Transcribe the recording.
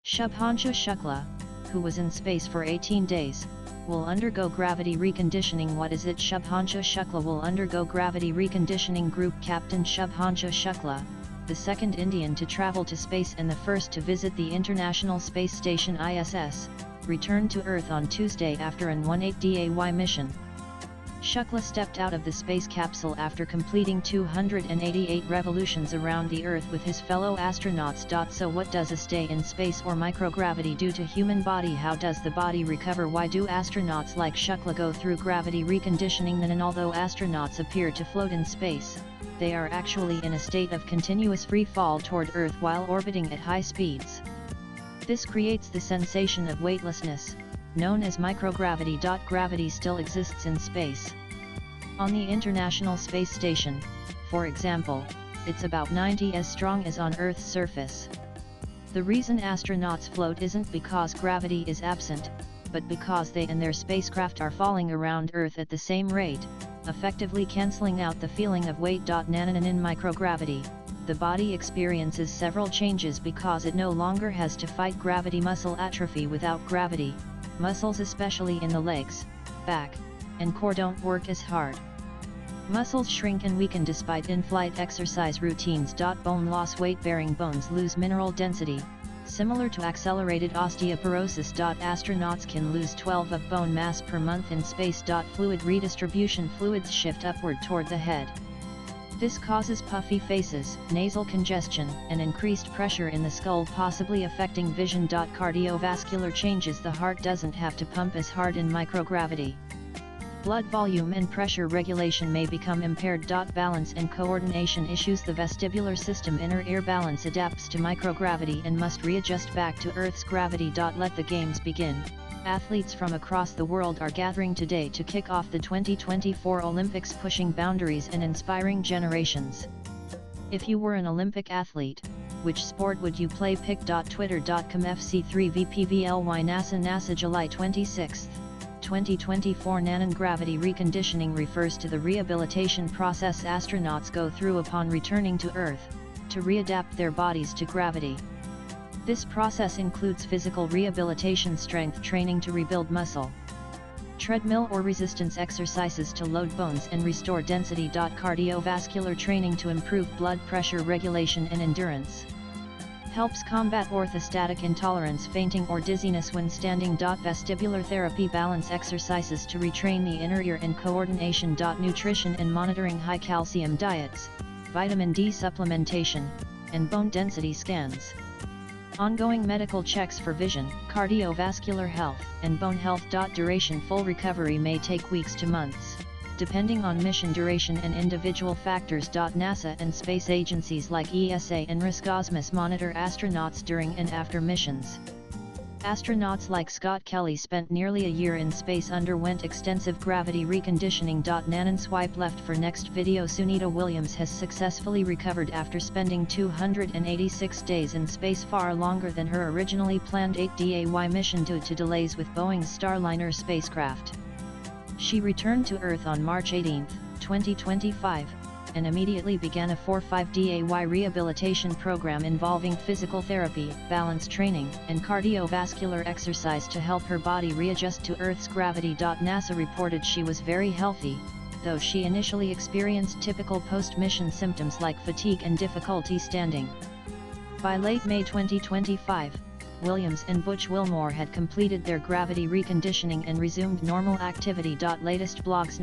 Shubhanshu Shukla, who was in space for 18 days, will undergo gravity reconditioning. What is it? Shubhanshu Shukla will undergo gravity reconditioning. Group Captain Shubhanshu Shukla, the second Indian to travel to space and the first to visit the International Space Station ISS, returned to Earth on Tuesday after an 18-day mission. Shukla stepped out of the space capsule after completing 288 revolutions around the Earth with his fellow astronauts. So what does a stay in space or microgravity do to human body? How does the body recover? Why do astronauts like Shukla go through gravity reconditioning? And although astronauts appear to float in space, they are actually in a state of continuous free fall toward Earth while orbiting at high speeds. This creates the sensation of weightlessness, known as microgravity. Gravity still exists in space. On the International Space Station, for example, it's about 90 as strong as on Earth's surface. The reason astronauts float isn't because gravity is absent, but because they and their spacecraft are falling around Earth at the same rate, effectively cancelling out the feeling of weight. In microgravity, the body experiences several changes because it no longer has to fight gravity. Muscle atrophy. Without gravity, muscles especially in the legs, back, and core don't work as hard. Muscles shrink and weaken despite in-flight exercise routines. Bone loss. Weight-bearing bones lose mineral density, similar to accelerated osteoporosis. Astronauts can lose 12 of bone mass per month in space. Fluid redistribution. Fluids shift upward toward the head. This causes puffy faces, nasal congestion, and increased pressure in the skull, possibly affecting vision. Cardiovascular changes. The heart doesn't have to pump as hard in microgravity. Blood volume and pressure regulation may become impaired. Balance and coordination issues. The vestibular system inner ear balance adapts to microgravity and must readjust back to Earth's gravity. Let the games begin. Athletes from across the world are gathering today to kick off the 2024 Olympics, pushing boundaries and inspiring generations. If you were an Olympic athlete, which sport would you play? Pick. Twitter.com FC3VPVLY NASA July 26, 2024. Gravity reconditioning refers to the rehabilitation process astronauts go through upon returning to Earth, to readapt their bodies to gravity. This process includes physical rehabilitation, strength training to rebuild muscle, treadmill or resistance exercises to load bones and restore density. Cardiovascular training to improve blood pressure regulation and endurance. Helps combat orthostatic intolerance, fainting or dizziness when standing. Vestibular therapy. Balance exercises to retrain the inner ear and coordination. Nutrition and monitoring. High calcium diets, vitamin D supplementation, and bone density scans. Ongoing medical checks for vision, cardiovascular health, and bone health. Duration. Full recovery may take weeks to months, depending on mission duration and individual factors. NASA and space agencies like ESA and Roscosmos monitor astronauts during and after missions. Astronauts like Scott Kelly spent nearly a year in space, underwent extensive gravity reconditioning. Swipe left for next video. Sunita Williams has successfully recovered after spending 286 days in space, far longer than her originally planned 8-day mission due to delays with Boeing's Starliner spacecraft. She returned to Earth on March 18, 2025, and immediately began a 4-5-day rehabilitation program involving physical therapy, balance training, and cardiovascular exercise to help her body readjust to Earth's gravity. NASA reported she was very healthy, though she initially experienced typical post-mission symptoms like fatigue and difficulty standing. By late May 2025, Williams and Butch Wilmore had completed their gravity reconditioning and resumed normal activity. Latest blogs.